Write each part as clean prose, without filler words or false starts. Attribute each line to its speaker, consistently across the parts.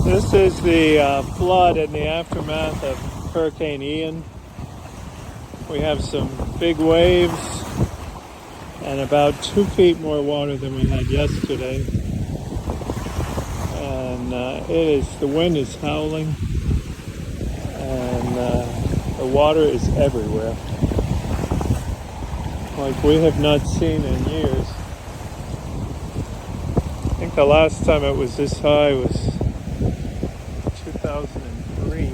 Speaker 1: This is the flood in the aftermath of Hurricane Ian. We have some big waves and about 2 feet more water than we had yesterday. And the wind is howling, and the water is everywhere, like we have not seen in years. I think the last time it was this high was 2003.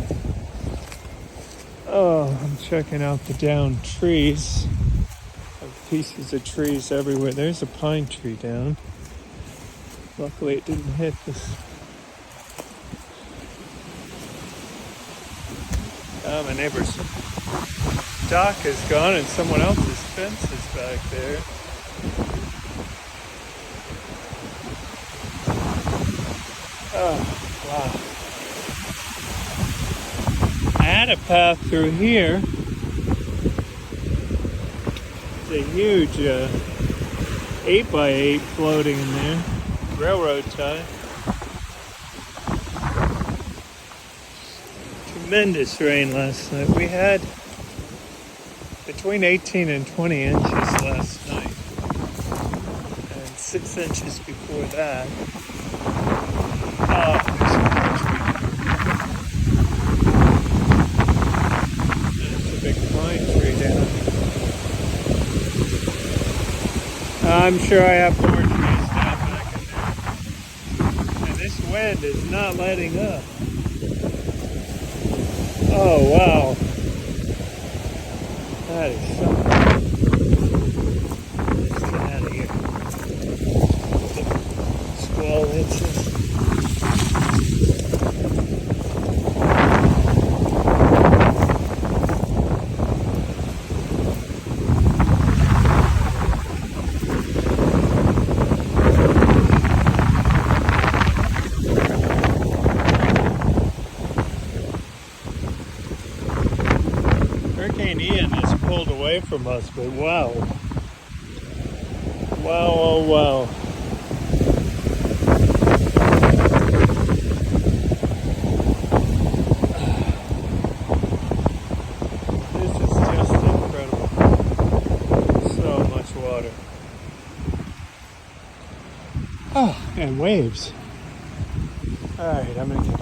Speaker 1: Oh, I'm checking out the downed trees. Pieces of trees everywhere. There's a pine tree down. Luckily it didn't hit this. My neighbor's dock is gone and someone else's fence is back there. Oh, wow. I had a path through here. It's a huge 8x8 floating in there. Railroad tie. Tremendous rain last night. We had between 18 and 20 inches last night, and 6 inches before that. Oh, there's a big pine tree down. I'm sure I have more trees down back in there. And this wind is not letting up. Oh, wow. That is something. Let's get out of here. Squall hits us. Hurricane Ian has pulled away from us, but wow. Wow, oh wow. This is just incredible. So much water. Oh, and waves. Alright, I'm gonna get